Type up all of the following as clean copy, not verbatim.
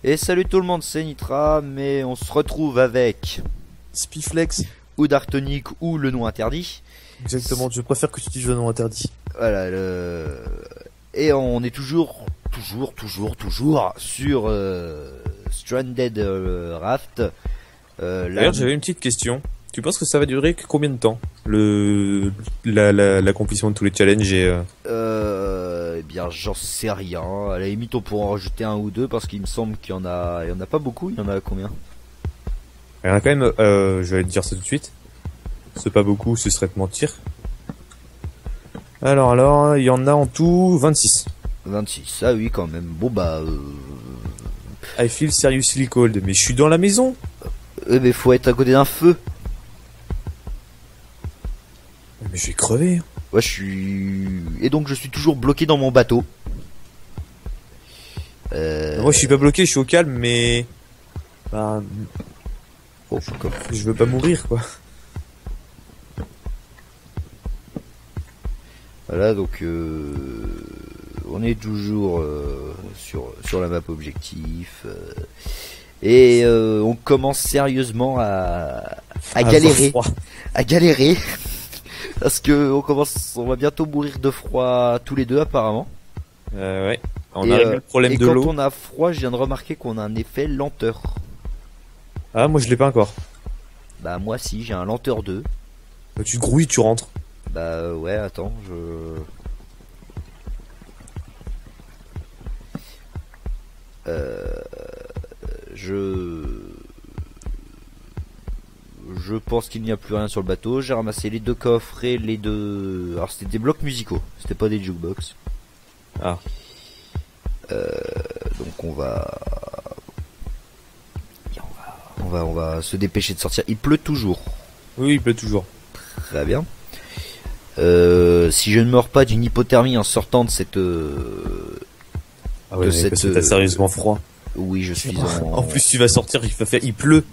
Et salut tout le monde, c'est Nitra, mais on se retrouve avec Spiflex. ou Darktonic ou le nom interdit. Exactement, je préfère que tu dises le nom interdit. Voilà, et on est toujours sur Stranded Raft. D'ailleurs, j'avais une petite question. Tu penses que ça va durer combien de temps l'accomplissement de tous les challenges Eh bien, j'en sais rien. À la limite, on pourra en rajouter un ou deux parce qu'il me semble qu'il y en a pas beaucoup. Il y en a combien? Il y en a quand même, je vais te dire ça tout de suite. C'est pas beaucoup, ce serait te mentir. Alors, il y en a en tout 26. 26, ah oui, quand même. Bon, bah. I feel seriously cold, mais je suis dans la maison. Mais faut être à côté d'un feu. Mais je vais crever. Ouais, je suis. Et donc, je suis toujours bloqué dans mon bateau. Moi, je suis pas bloqué, je suis au calme, mais. Bah. Oh, je veux pas mourir, quoi. Voilà, donc on est toujours sur la map objectif et on commence sérieusement à galérer, parce que on va bientôt mourir de froid tous les deux apparemment. Ouais. On a réglé le problème de l'eau. Quand on a froid, je viens de remarquer qu'on a un effet lenteur. Ah, moi je l'ai pas encore. Bah moi si, j'ai un lenteur 2. Bah, tu grouilles, tu rentres. Bah ouais, attends, je pense qu'il n'y a plus rien sur le bateau. J'ai ramassé les deux coffres et les deux. Alors c'était des blocs musicaux, c'était pas des jukebox. Ah. Donc on va se dépêcher de sortir. Il pleut toujours. Oui, il pleut toujours. Très bien. Si je ne meurs pas d'une hypothermie en sortant de cette. Ah ouais, parce que t'as sérieusement froid. Oui, je suis en plus, tu vas sortir, il pleut.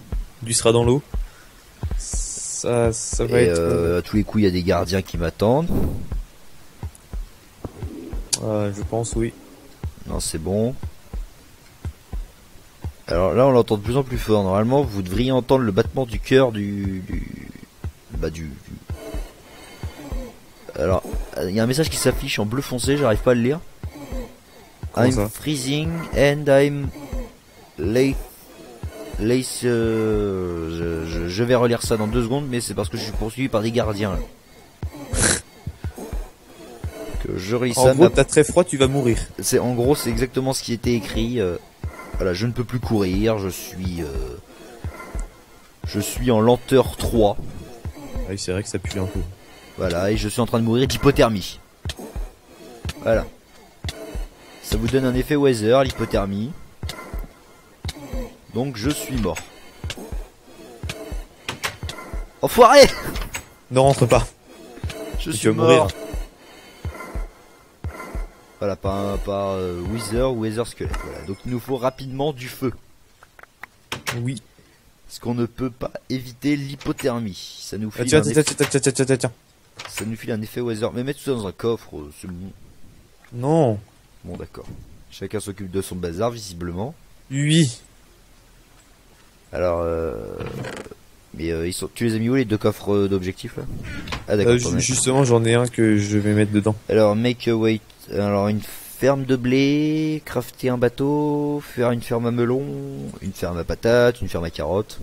Tu seras dans l'eau. Ça va être. À tous les coups, il y a des gardiens qui m'attendent. Je pense, oui. Non, c'est bon. Alors là, on l'entend de plus en plus fort. Normalement, vous devriez entendre le battement du cœur Alors, il y a un message qui s'affiche en bleu foncé, j'arrive pas à le lire. I'm freezing and I'm late. Je vais relire ça dans 2 secondes, mais c'est parce que je suis poursuivi par des gardiens. Là. Que je relis ça. En gros, t'as très froid, tu vas mourir. En gros, c'est exactement ce qui était écrit. Voilà, je ne peux plus courir, je suis en lenteur 3. Ah oui, c'est vrai que ça pue un peu. Voilà, et je suis en train de mourir d'hypothermie. Voilà. Ça vous donne un effet weather, l'hypothermie. Donc je suis mort. Enfoiré! Ne rentre pas. Je suis mort. Mourir. Voilà, par Wither ou Wither Squelette. Voilà. Donc il nous faut rapidement du feu. Oui. Parce qu'on ne peut pas éviter l'hypothermie. Ça nous file tiens. Ça nous file un effet weather. Mais mettre tout ça dans un coffre, c'est bon. Non. Bon, d'accord. Chacun s'occupe de son bazar, visiblement. Oui. Alors, mais tu les as mis où les 2 coffres d'objectifs là? Ah d'accord. Justement, j'en ai un que je vais mettre dedans. Alors, make a wait. Alors, une ferme de blé, crafter un bateau, faire une ferme à melon, une ferme à patates, une ferme à carottes,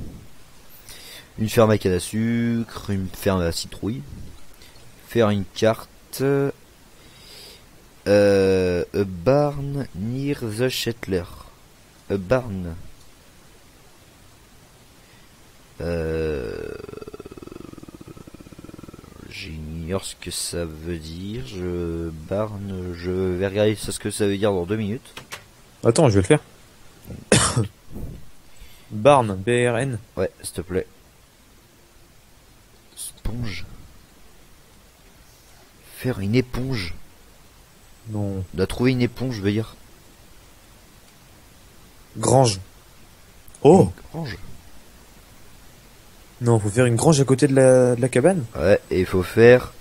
une ferme à canne à sucre, une ferme à citrouille, faire une carte, a barn near the Shetler. A barn. J'ignore ce que ça veut dire. Je vais regarder ce que ça veut dire dans 2 minutes. Attends, je vais le faire. Barn, B-R-N. Ouais, s'il te plaît. Sponge. Faire une éponge. Non. On doit trouver une éponge, je veux dire. Grange. Oh. Grange. Non, faut faire une grange à côté de la cabane. Ouais, et il faut faire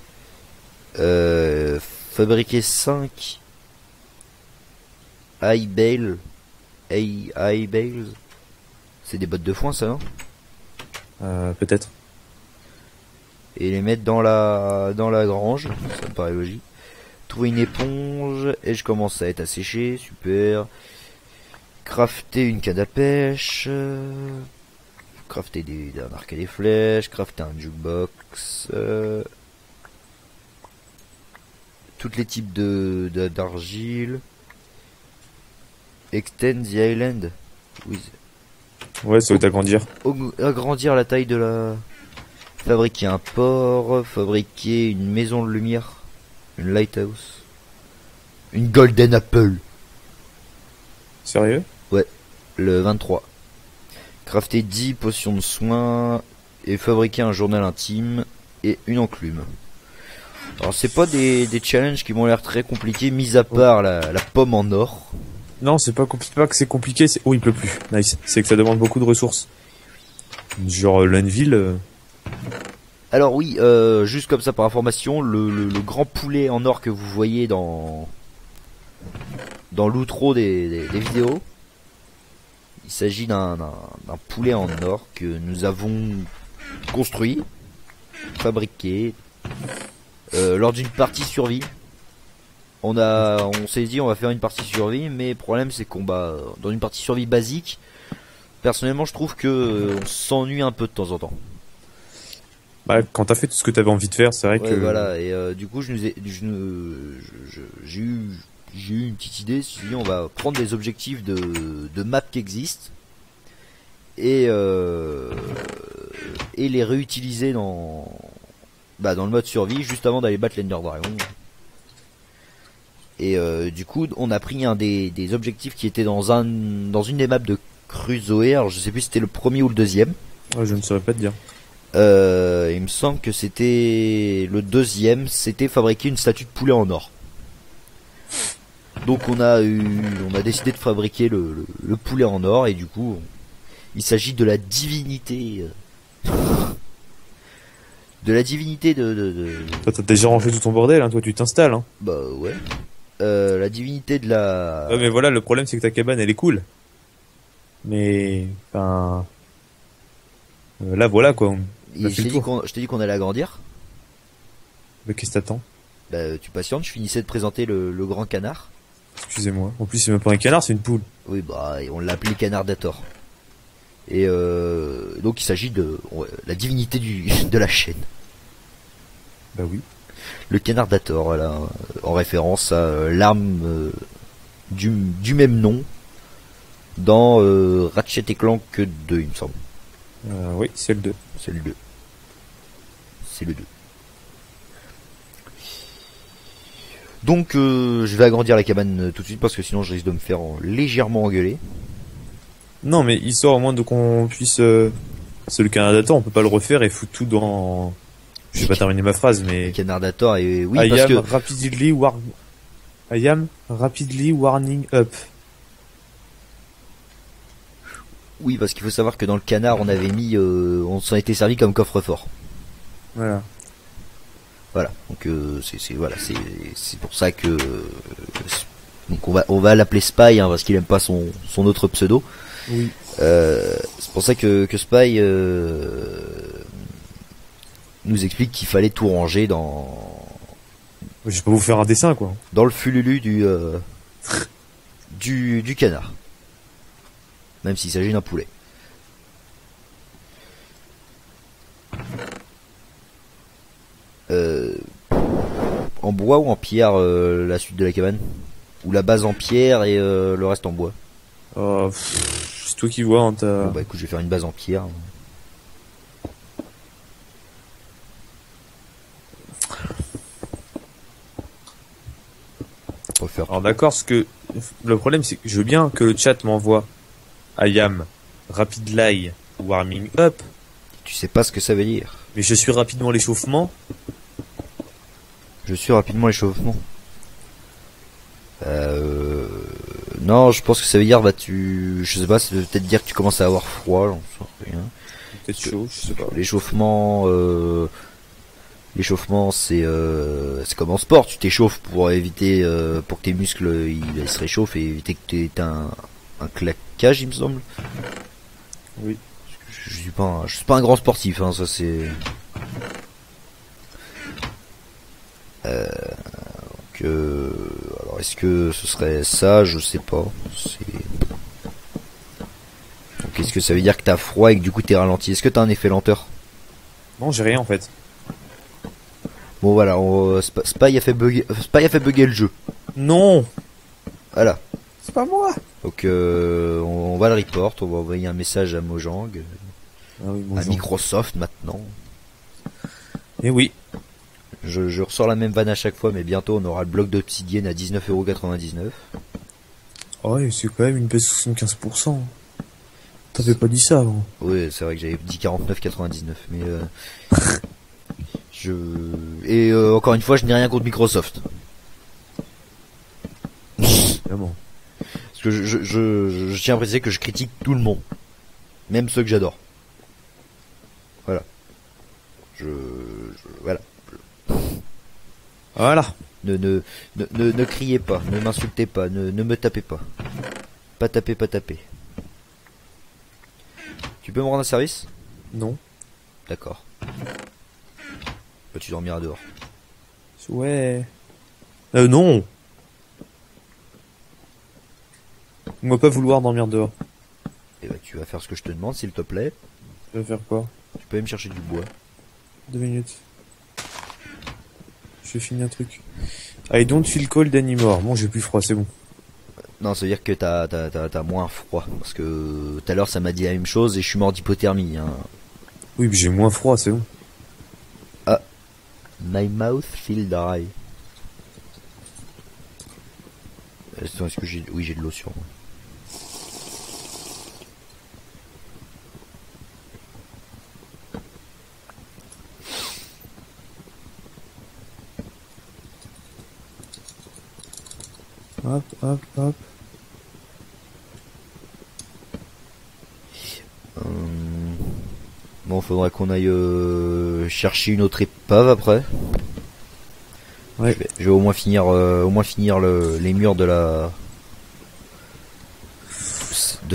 fabriquer 5 high bale AI bales. C'est des bottes de foin, ça, non? Peut-être. Et les mettre dans la grange, ça me paraît logique. Trouver une éponge, et je commence à être asséché, super. Crafter une canne à pêche, crafter un arc et des flèches, crafter un jukebox, tous les types d'argile. Extend the island. Oui. Ouais, ça va agrandir. Agrandir la taille de la... Fabriquer un port, fabriquer une maison de lumière, une lighthouse, une golden apple. Sérieux? Ouais, le 23. Crafter 10 potions de soins et fabriquer un journal intime et une enclume. Alors c'est pas des challenges qui m'ont l'air très compliqués, mis à part la pomme en or. Non, c'est pas compliqué, pas que c'est compliqué, c'est... Oh, il pleut plus. Nice. C'est que ça demande beaucoup de ressources. Genre, l'Anvil... Alors oui, juste comme ça par information, le grand poulet en or que vous voyez dans l'outro des vidéos, il s'agit d'un poulet en or que nous avons construit, fabriqué, lors d'une partie survie. On s'est dit on va faire une partie survie, mais le problème c'est qu'on dans une partie survie basique, personnellement je trouve que on s'ennuie un peu de temps en temps. Bah, quand t'as fait tout ce que t'avais envie de faire, c'est vrai que... Voilà, et du coup j'ai eu une petite idée, je me suis dit on va prendre des objectifs de maps qui existent et les réutiliser dans le mode survie juste avant d'aller battre l'Ender Dragon. Et du coup on a pris un des objectifs qui était dans une des maps de Crusoe, alors je sais plus si c'était le premier ou le deuxième. Ouais, je ne saurais pas te dire. Il me semble que c'était le deuxième, c'était fabriquer une statue de poulet en or. Donc on a décidé de fabriquer le poulet en or et du coup il s'agit de la divinité de Toi, t'as déjà rangé tout ton bordel, hein, toi tu t'installes, hein. Bah ouais. La divinité de la... Ouais, mais voilà, le problème c'est que ta cabane elle est cool. Mais, enfin... là voilà quoi. Je t'ai dit qu'on allait agrandir. Mais qu'est-ce que t'attends? Bah tu patientes, je finissais de présenter le grand canard. Excusez-moi. En plus c'est même pas un canard, c'est une poule. Oui bah on l'a appelé canard d'Ator. Et donc il s'agit de la divinité de la chaîne. Bah oui. Le canard d'Ator, voilà, en référence à l'arme du même nom dans Ratchet et Clank 2 il me semble. Oui, c'est le 2. C'est le 2. C'est le 2. Donc je vais agrandir la cabane tout de suite parce que sinon je risque de me faire légèrement engueuler. Non mais histoire au moins de qu'on puisse... C'est le canard d'Ator, on peut pas le refaire et foutre tout dans... Je vais pas terminer ma phrase mais... Le canard d'Ator et oui I parce que... I am rapidly warning up. Oui parce qu'il faut savoir que dans le canard on avait mis... on s'en était servi comme coffre-fort. Voilà. Voilà, donc c'est pour ça que donc on va l'appeler Spy parce qu'il aime pas son autre pseudo. Oui. C'est pour ça que Spy nous explique qu'il fallait tout ranger dans... Je vais pas vous faire un dessin quoi. Dans le fululu du canard. Même s'il s'agit d'un poulet. En bois ou en pierre la suite de la cabane? Ou la base en pierre et le reste en bois? C'est toi qui vois, hein, bon, bah écoute, je vais faire une base en pierre. Alors d'accord, ce que le problème c'est que je veux bien que le chat m'envoie I am rapidly warming up. Tu sais pas ce que ça veut dire. Mais je suis rapidement l'échauffement. Je suis rapidement l'échauffement. Non, je pense que ça veut dire je sais pas, ça veut peut-être dire que tu commences à avoir froid, j'en sais rien. Peut-être chaud, je sais pas. L'échauffement c'est comme en sport, tu t'échauffes pour éviter pour que tes muscles ils se réchauffent et éviter que tu aies un cage, il me semble. Oui. Je suis pas un grand sportif, hein, ça c'est. Alors est-ce que ce serait ça? Je sais pas. Donc est-ce que ça veut dire que t'as froid et que du coup t'es ralenti? Est-ce que t'as un effet lenteur? Non, j'ai rien en fait. Bon voilà, Spy a fait bugger le jeu. Non, Voilà. c'est pas moi. Donc on va le report, on va envoyer un message à Mojang, Ah oui, à Microsoft maintenant. Et oui. Je ressors la même vanne à chaque fois, mais bientôt on aura le bloc d'obsidienne à 19,99€. Oh, et c'est quand même une baisse de 75%. T'avais pas dit ça avant. Oui, c'est vrai que j'avais dit 49,99€, mais encore une fois, je n'ai rien contre Microsoft. Vraiment. Parce que je tiens à préciser que je critique tout le monde, même ceux que j'adore. Voilà. Voilà. Voilà. Ne criez pas, ne m'insultez pas, ne me tapez pas. Pas taper, pas taper. Tu peux me rendre un service? Non. D'accord. Bah, tu dormiras dehors. Ouais. Non. On va pas vouloir dormir dehors. Et bah, tu vas faire ce que je te demande, s'il te plaît. Tu vas faire quoi? Tu peux aller me chercher du bois. 2 minutes. Je finis un truc. I don't feel cold anymore. Bon, j'ai plus froid, c'est bon. Non, ça veut dire que t'as moins froid. Parce que tout à l'heure, ça m'a dit la même chose et je suis mort d'hypothermie. Hein. Oui, mais j'ai moins froid, c'est bon. Ah. My mouth feel dry. Est-ce que j'ai... Oui, j'ai de l'eau sur moi. Hop, hop, hop. Bon, faudra qu'on aille chercher une autre épave après. Ouais. Je vais au moins finir les murs de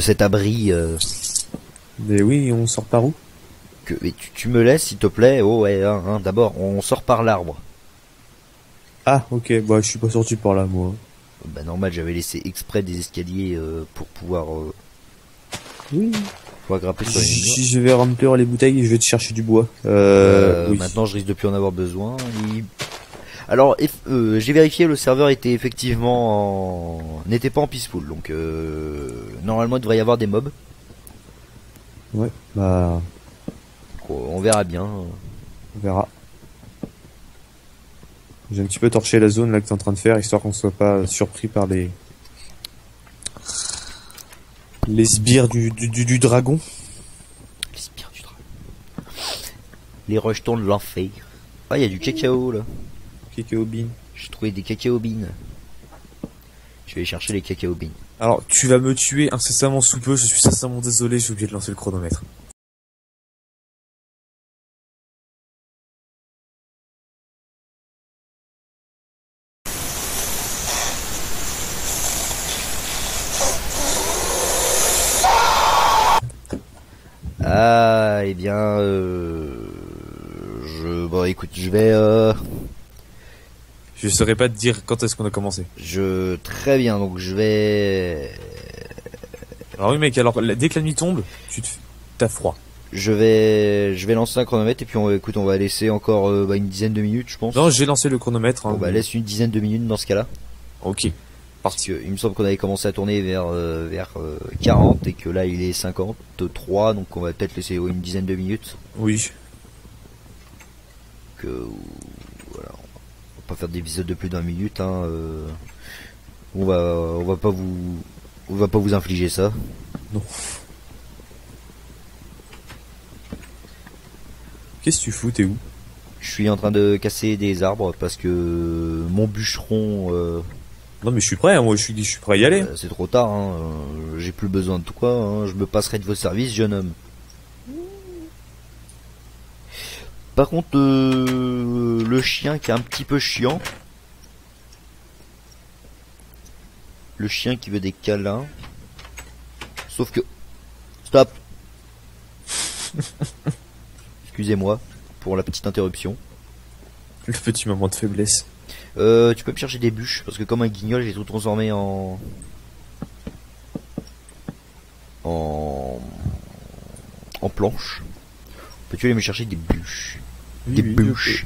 cet abri. Mais oui, on sort par où? Mais tu me laisses, s'il te plaît. Oh ouais, d'abord, on sort par l'arbre. Ah, ok, bah je suis pas sorti par là, moi. Bah normal, j'avais laissé exprès des escaliers pour pouvoir Oui. grimper sur les murs. Si je vais remplir les bouteilles et je vais te chercher du bois. Oui. Maintenant, je risque de plus en avoir besoin. Alors, j'ai vérifié, le serveur était effectivement n'était pas en peaceful, donc normalement il devrait y avoir des mobs. Ouais, bah On verra bien. on verra. J'ai un petit peu torché la zone là que t'es en train de faire, histoire qu'on soit pas surpris par les sbires du dragon. Les spires du dragon. Les rejetons de l'enfer. Ah, il y a du cacao là. Cacao bean. J'ai trouvé des cacao beans. Je vais aller chercher les cacao beans. Alors, tu vas me tuer incessamment sous peu, je suis sincèrement désolé, j'ai oublié de lancer le chronomètre. Ah, eh bien, bon, écoute, je vais, Je saurais pas te dire quand est-ce qu'on a commencé. très bien, donc je vais, Alors oui mec, alors dès que la nuit tombe, t'as froid. je vais lancer un chronomètre et puis écoute, on va laisser encore une dizaine de minutes, je pense. Non, j'ai lancé le chronomètre. Bon, bah, laisse une dizaine de minutes dans ce cas-là. Ok. Parce que il me semble qu'on avait commencé à tourner vers 40 et que là il est 53, donc on va peut-être laisser une dizaine de minutes. Oui. Voilà, on va pas faire des épisodes de plus d'1 minute, hein. On va pas vous infliger ça. Non. Qu'est-ce que tu fous, t'es où? Je suis en train de casser des arbres parce que mon bûcheron, Non mais je suis prêt, hein, moi je suis prêt à y aller. c'est trop tard, hein. J'ai plus besoin de toi, hein. Je me passerai de vos services, jeune homme. Par contre, le chien qui est un petit peu chiant, le chien qui veut des câlins, Sauf que... Stop. Excusez-moi pour la petite interruption. Le petit moment de faiblesse. Tu peux me chercher des bûches, parce que comme un guignol, j'ai tout transformé en... En planche. Peux-tu aller me chercher des bûches? Oui, Des oui, bûches.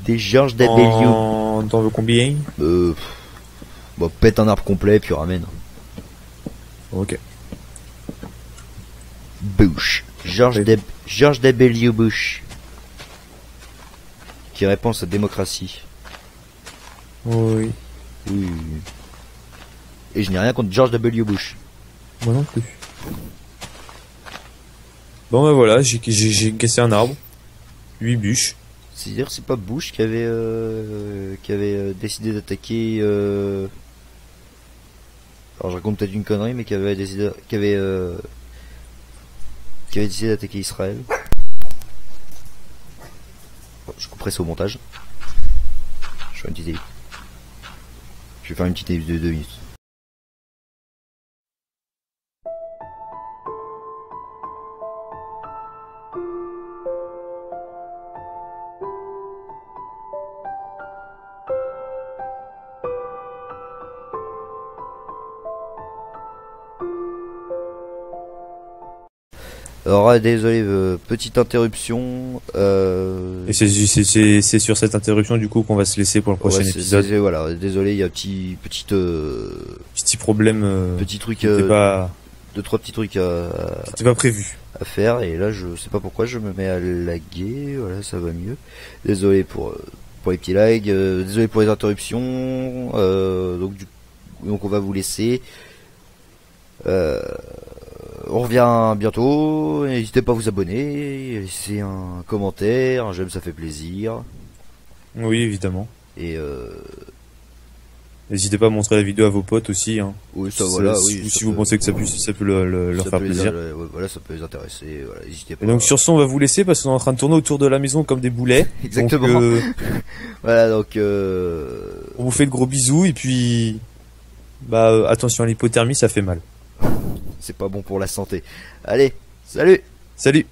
Des Georges d'Abellio. T'en veux combien? Bon, pète un arbre complet, puis ramène. Ok. Bush. Georges d'Abellio Bush. Qui répond à sa démocratie. Oui. Oui. Et je n'ai rien contre George W. Bush. Moi non plus. Bon bah voilà, j'ai cassé un arbre. 8 bûches. C'est-à-dire c'est pas Bush qui avait décidé d'attaquer alors je raconte peut-être une connerie mais qui avait décidé d'attaquer Israël. Bon, je couperai ça au montage. Je vais faire une petite émission de 2 minutes. Alors désolé, petite interruption. Et c'est sur cette interruption du coup qu'on va se laisser pour le prochain épisode. Voilà, désolé, il y a petit problème. Petit truc, qui était pas... 2-3 petits trucs qui était pas prévu à faire, et là je sais pas pourquoi je me mets à laguer. Voilà, ça va mieux. Désolé pour les petits lags, désolé pour les interruptions. Donc on va vous laisser. On revient bientôt, n'hésitez pas à vous abonner, laisser un commentaire, un j'aime, ça fait plaisir. Oui, évidemment. Et n'hésitez pas à montrer la vidéo à vos potes aussi. Hein. Oui, ça voilà, oui. Si vous pensez que ça peut leur faire plaisir. Voilà, ça peut les intéresser. Voilà, n'hésitez pas. Et donc sur ce, on va vous laisser parce qu'on est en train de tourner autour de la maison comme des boulets. Exactement. Donc, voilà, donc on vous fait de gros bisous et puis attention à l'hypothermie, ça fait mal. C'est pas bon pour la santé. Allez, salut. Salut.